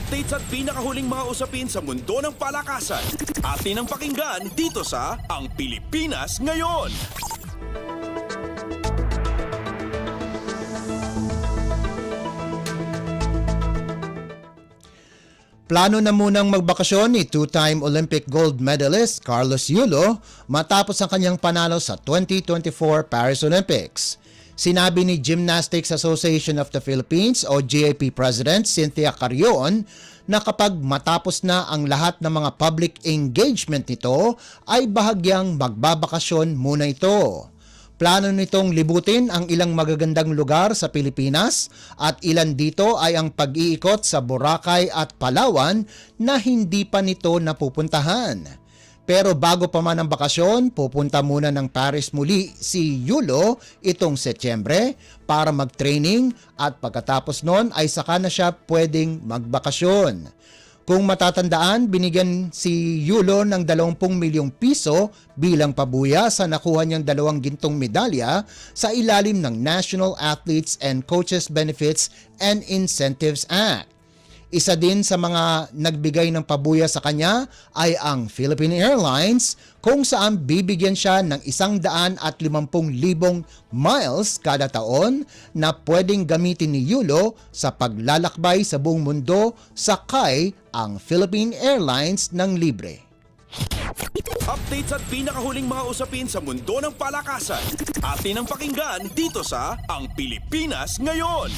Updates at pinakahuling mga usapin sa mundo ng palakasan. Atin ang pakinggan dito sa Ang Pilipinas Ngayon. Plano na munang magbakasyon ni two-time Olympic gold medalist Carlos Yulo matapos ang kanyang panalo sa 2024 Paris Olympics. Sinabi ni Gymnastics Association of the Philippines o GAP President Cynthia Carrion na kapag matapos na ang lahat ng mga public engagement nito ay bahagyang magbabakasyon muna ito. Plano nitong libutin ang ilang magagandang lugar sa Pilipinas at ilan dito ay ang pag-iikot sa Boracay at Palawan na hindi pa nito napupuntahan. Pero bago pa man ang bakasyon, pupunta muna ng Paris muli si Yulo itong Setyembre para mag-training at pagkatapos nun ay saka na siya pwedeng magbakasyon. Kung matatandaan, binigyan si Yulo ng 20 milyong piso bilang pabuya sa nakuha niyang 2 gintong medalya sa ilalim ng National Athletes and Coaches Benefits and Incentives Act. Isa din sa mga nagbigay ng pabuya sa kanya ay ang Philippine Airlines kung saan bibigyan siya ng 150,000 miles kada taon na pwedeng gamitin ni Yulo sa paglalakbay sa buong mundo sakay ang Philippine Airlines ng libre. Updates at pinakahuling mga usapin sa mundo ng palakasan. Atin ang pakinggan dito sa Ang Pilipinas Ngayon.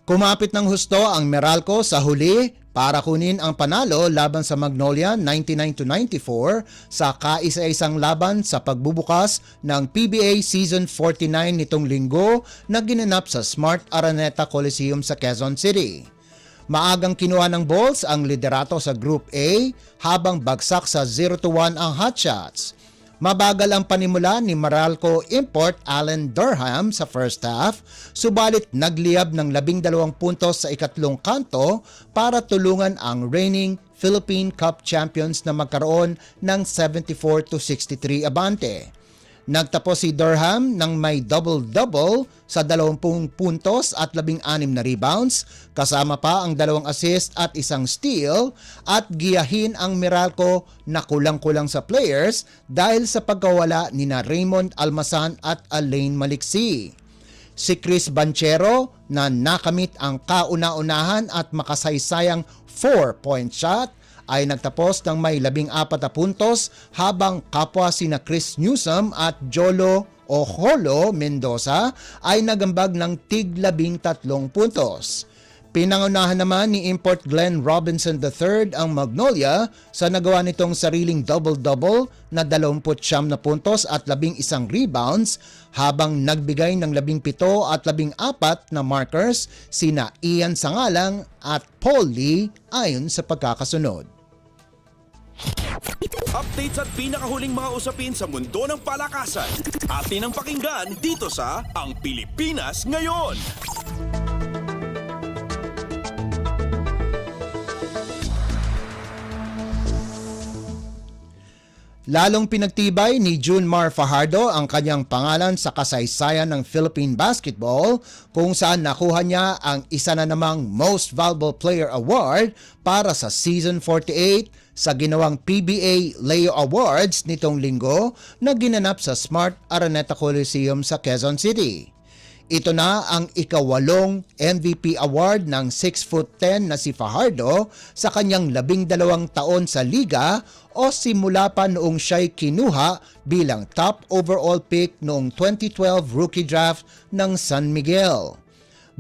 Kumapit ng husto ang Meralco sa huli para kunin ang panalo laban sa Magnolia 99-94 sa kaisa-isang laban sa pagbubukas ng PBA Season 49 nitong linggo na ginanap sa Smart Araneta Coliseum sa Quezon City. Maagang kinuha ng Bulls ang liderato sa Group A habang bagsak sa 0-1 ang hotshots. Mabagal ang panimula ni Meralco import Allen Durham sa first half, subalit nagliyab ng 12 puntos sa ikatlong kanto para tulungan ang reigning Philippine Cup champions na magkaroon ng 74-63 abante. Nagtapos si Durham ng may double-double sa 20 puntos at 16 na rebounds, kasama pa ang 2 assist at 1 steal at giyahin ang Meralco na kulang-kulang sa players dahil sa pagkawala ni na Raymond Almasan at Alain Maliksi. Si Chris Banchero na nakamit ang kauna-unahan at makasaysayang 4-point shot ay nagtapos ng may 14 na puntos habang kapwa sina Chris Newsom at Jolo o Holo Mendoza ay nagambag ng tig-13 puntos. Pinangunahan naman ni import Glenn Robinson III ang Magnolia sa nagawa nitong sariling double-double na 29 na puntos at 11 rebounds habang nagbigay ng 17 at 14 na markers sina Ian Sangalang at Paul Lee ayon sa pagkakasunod. Updates at pinakahuling mga usapin sa mundo ng palakasan. Atin ang pakinggan dito sa Ang Pilipinas Ngayon. Lalong pinagtibay ni Junmar Fajardo ang kanyang pangalan sa kasaysayan ng Philippine basketball kung saan nakuha niya ang isa na namang Most Valuable Player Award para sa Season 48 sa ginawang PBA Leo Awards nitong linggo na ginanap sa Smart Araneta Coliseum sa Quezon City. Ito na ang ika-8 MVP award ng 6'10" na si Fajardo sa kanyang 12 taon sa liga o simula pa noong siya'y kinuha bilang top overall pick noong 2012 rookie draft ng San Miguel.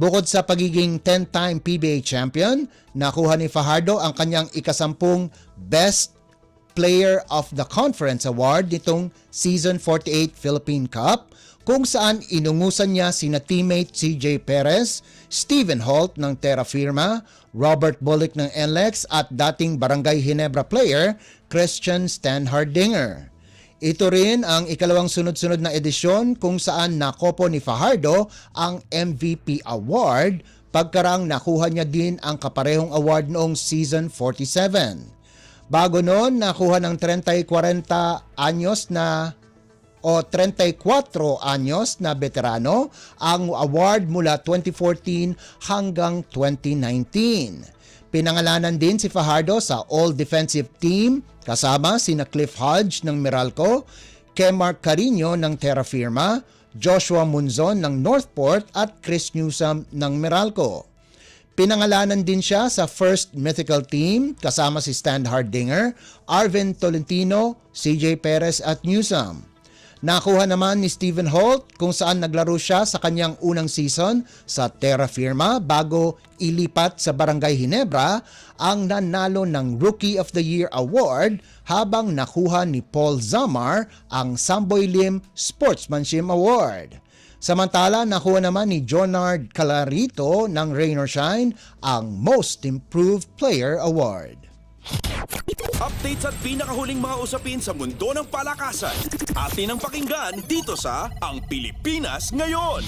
Bukod sa pagiging 10-time PBA champion, nakuha ni Fajardo ang kanyang ika-10 Best Player of the Conference Award nitong Season 48 Philippine Cup kung saan inungusan niya sina teammate CJ Perez, Stephen Holt ng Terra Firma, Robert Bullock ng NLEX at dating Barangay Ginebra player Christian Stan Hardinger. Ito rin ang ikalawang sunod-sunod na edisyon kung saan nakopo ni Fajardo ang MVP Award pagkarang nakuha niya din ang kaparehong award noong Season 47. Bago noon, nakuha ng 30-40 anyos na o 34 anyos na veterano ang award mula 2014 hanggang 2019. Pinangalanan din si Fajardo sa All-Defensive Team kasama sina Cliff Hodge ng Meralco, Kemar Carino ng Terra Firma, Joshua Munzon ng Northport at Chris Newsome ng Meralco. Pinangalanan din siya sa First Mythical Team kasama si Stan Hardinger, Arvin Tolentino, CJ Perez at Newsome. Nakuha naman ni Stephen Holt kung saan naglaro siya sa kanyang unang season sa Terra Firma bago ilipat sa Barangay Ginebra ang nanalo ng Rookie of the Year Award habang nakuha ni Paul Zamar ang Samboy Lim Sportsmanship Award. Samantala, nakuha naman ni Jonard Calarito ng Rain or Shine ang Most Improved Player Award. Updates at pinakahuling mga usapin sa mundo ng palakasan. Atin ang pakinggan dito sa Ang Pilipinas Ngayon.